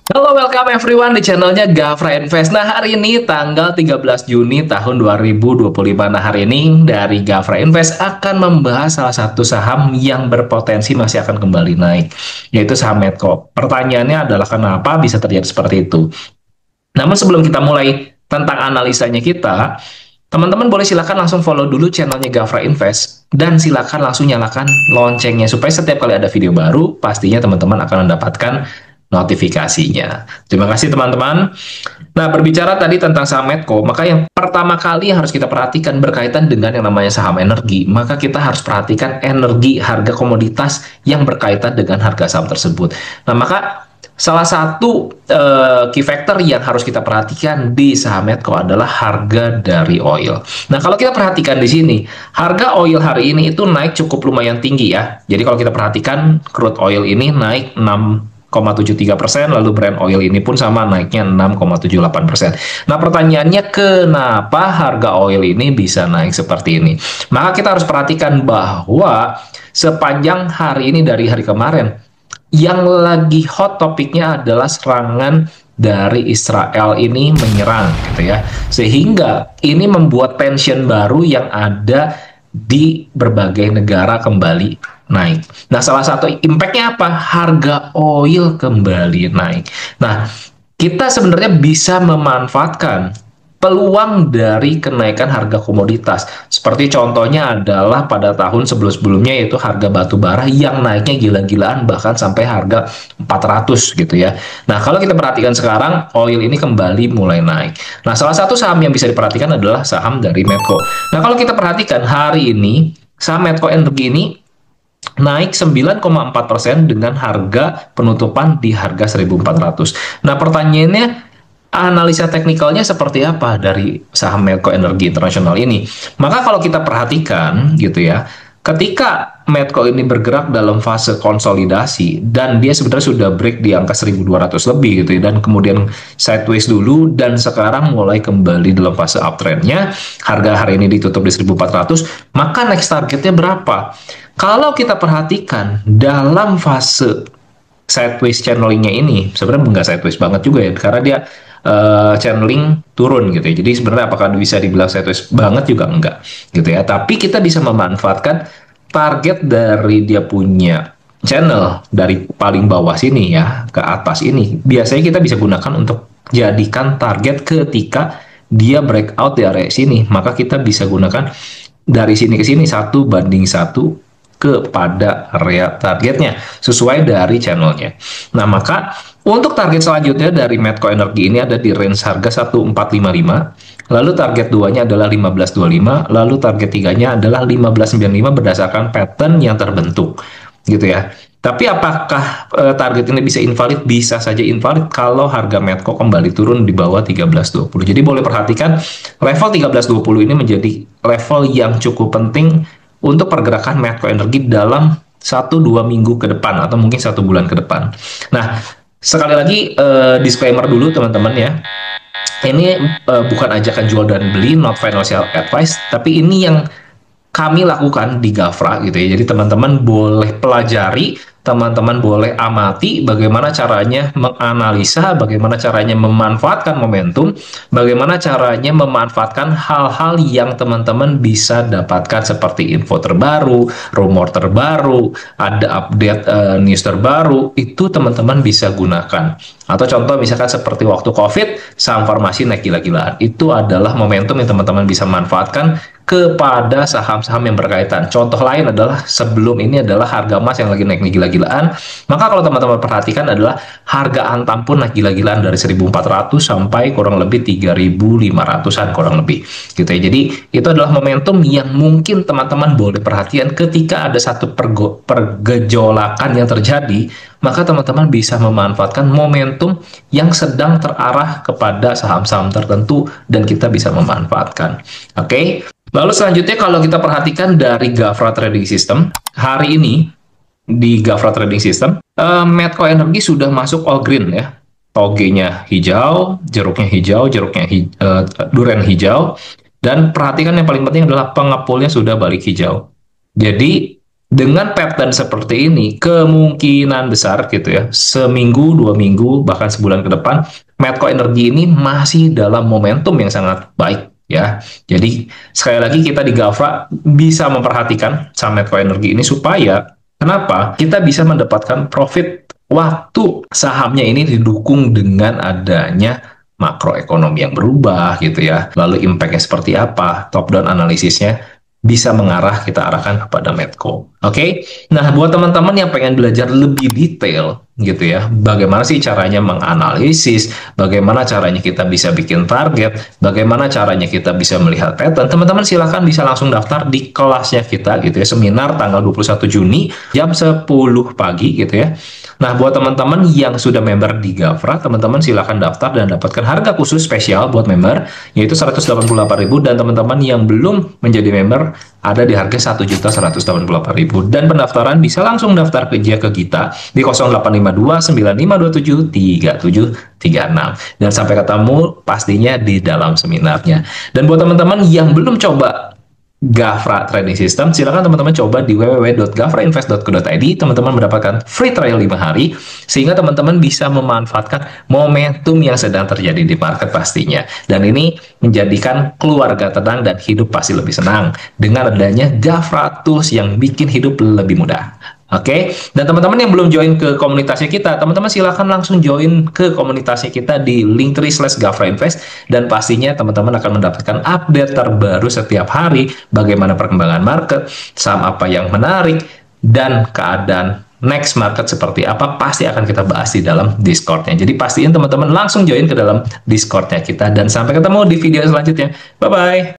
Halo, welcome everyone di channelnya Gafra Invest. Nah, hari ini tanggal 13 Juni tahun 2025. Nah, hari ini dari Gafra Invest akan membahas salah satu saham yang berpotensi masih akan kembali naik, yaitu saham Medco. Pertanyaannya adalah kenapa bisa terjadi seperti itu? Namun sebelum kita mulai tentang analisanya kita, teman-teman boleh silakan langsung follow dulu channelnya Gafra Invest dan silakan langsung nyalakan loncengnya supaya setiap kali ada video baru pastinya teman-teman akan mendapatkan notifikasinya. Terima kasih teman-teman. Nah, berbicara tadi tentang saham Medco, maka yang pertama kali yang harus kita perhatikan berkaitan dengan yang namanya saham energi, maka kita harus perhatikan energi, harga komoditas yang berkaitan dengan harga saham tersebut. Nah, maka salah satu key factor yang harus kita perhatikan di saham Medco adalah harga dari oil. Nah, kalau kita perhatikan di sini, harga oil hari ini itu naik cukup lumayan tinggi ya. Jadi kalau kita perhatikan crude oil ini naik 6,73%, lalu Brent oil ini pun sama naiknya 6,78%. Nah, pertanyaannya kenapa harga oil ini bisa naik seperti ini? Maka kita harus perhatikan bahwa sepanjang hari ini dari hari kemarin, yang lagi hot topiknya adalah serangan dari Israel ini menyerang gitu ya. Sehingga ini membuat tension baru yang ada di berbagai negara kembali naik. Nah, salah satu impact-nya apa? Harga oil kembali naik. Nah, kita sebenarnya bisa memanfaatkan peluang dari kenaikan harga komoditas. Seperti contohnya adalah pada tahun sebelum-sebelumnya yaitu harga batu bara yang naiknya gila-gilaan bahkan sampai harga 400 gitu ya. Nah, kalau kita perhatikan sekarang oil ini kembali mulai naik. Nah, salah satu saham yang bisa diperhatikan adalah saham dari Medco. Nah, kalau kita perhatikan hari ini saham Medco Energi ini naik 9,4% dengan harga penutupan di harga 1.400. Nah, pertanyaannya analisa teknikalnya seperti apa dari saham Medco Energi Internasional ini? Maka kalau kita perhatikan gitu ya, ketika Medco ini bergerak dalam fase konsolidasi dan dia sebenarnya sudah break di angka 1.200 lebih gitu ya, dan kemudian sideways dulu dan sekarang mulai kembali dalam fase uptrendnya, harga hari ini ditutup di 1.400, maka next targetnya berapa? Kalau kita perhatikan dalam fase sideways channelingnya ini sebenarnya nggak sideways banget juga ya karena dia channeling turun gitu ya. Jadi sebenarnya apakah bisa dibilang sideways banget juga enggak gitu ya. Tapi kita bisa memanfaatkan target dari dia punya channel dari paling bawah sini ya ke atas ini. Biasanya kita bisa gunakan untuk jadikan target ketika dia breakout di area sini. Maka kita bisa gunakan dari sini ke sini 1:1 kepada area targetnya sesuai dari channelnya. Nah, maka untuk target selanjutnya dari Medco Energi ini ada di range harga 1455, lalu target 2-nya adalah 1525, lalu target 3-nya adalah 1595 berdasarkan pattern yang terbentuk gitu ya. Tapi apakah target ini bisa invalid? Bisa saja invalid kalau harga Medco kembali turun di bawah 1320. Jadi boleh perhatikan level 1320 ini menjadi level yang cukup penting untuk pergerakan Medco Energi dalam 1-2 minggu ke depan atau mungkin 1 bulan ke depan. Nah, sekali lagi disclaimer dulu teman-teman ya. Ini bukan ajakan jual dan beli, not financial advice, tapi ini yang kami lakukan di Gafra gitu ya. Jadi teman-teman boleh pelajari, teman-teman boleh amati bagaimana caranya menganalisa, bagaimana caranya memanfaatkan momentum, bagaimana caranya memanfaatkan hal-hal yang teman-teman bisa dapatkan seperti info terbaru, rumor terbaru, ada update news terbaru, itu teman-teman bisa gunakan. Atau contoh misalkan seperti waktu COVID, saham farmasi naik gila-gilaan. Itu adalah momentum yang teman-teman bisa manfaatkan kepada saham-saham yang berkaitan. Contoh lain adalah sebelum ini adalah harga emas yang lagi naik gila-gilaan. Maka kalau teman-teman perhatikan adalah harga Antam pun naik gila-gilaan dari 1.400 sampai kurang lebih 3.500-an kurang lebih. Gitu ya. Jadi itu adalah momentum yang mungkin teman-teman boleh perhatikan ketika ada satu pergejolakan yang terjadi, maka teman-teman bisa memanfaatkan momentum yang sedang terarah kepada saham-saham tertentu dan kita bisa memanfaatkan. Oke? Lalu selanjutnya kalau kita perhatikan dari Gafra Trading System, hari ini di Gafra Trading System, Medco Energi sudah masuk all green ya. Togenya hijau, jeruknya durian hijau, dan perhatikan yang paling penting adalah pengepulnya sudah balik hijau. Jadi Dengan pattern seperti ini, kemungkinan besar gitu ya, seminggu, 2 minggu, bahkan sebulan ke depan, Medco Energi ini masih dalam momentum yang sangat baik ya. Jadi sekali lagi kita di Gavra bisa memperhatikan saham Medco Energi ini supaya kenapa? Kita bisa mendapatkan profit waktu sahamnya ini didukung dengan adanya makroekonomi yang berubah gitu ya. Lalu impact-nya seperti apa? Top down analisisnya bisa mengarah kita arahkan kepada Medco. Oke, nah buat teman-teman yang pengen belajar lebih detail gitu ya, bagaimana sih caranya menganalisis, bagaimana caranya kita bisa bikin target, bagaimana caranya kita bisa melihat pattern, teman-teman silahkan bisa langsung daftar di kelasnya kita gitu ya, seminar tanggal 21 Juni jam 10 pagi gitu ya. Nah, buat teman-teman yang sudah member di Gavra, teman-teman silahkan daftar dan dapatkan harga khusus spesial buat member, yaitu 188.000, dan teman-teman yang belum menjadi member ada di harga 1.188.000, dan pendaftaran bisa langsung daftar kerja ke kita di 0852 9527 3736, dan sampai ketemu pastinya di dalam seminarnya. Dan buat teman-teman yang belum coba Gavra Trading System, silakan teman-teman coba di www.gavrainvest.co.id. Teman-teman mendapatkan free trial 5 hari, sehingga teman-teman bisa memanfaatkan momentum yang sedang terjadi di market pastinya. Dan ini menjadikan keluarga tenang dan hidup pasti lebih senang dengan adanya Gavra Tools yang bikin hidup lebih mudah. Oke, dan teman-teman yang belum join ke komunitasnya kita, teman-teman silahkan langsung join ke komunitasnya kita di linktree/gavrainvest, dan pastinya teman-teman akan mendapatkan update terbaru setiap hari, bagaimana perkembangan market, saham apa yang menarik, dan keadaan next market seperti apa, pasti akan kita bahas di dalam Discord-nya. Jadi pastiin teman-teman langsung join ke dalam Discord-nya kita, dan sampai ketemu di video selanjutnya. Bye-bye!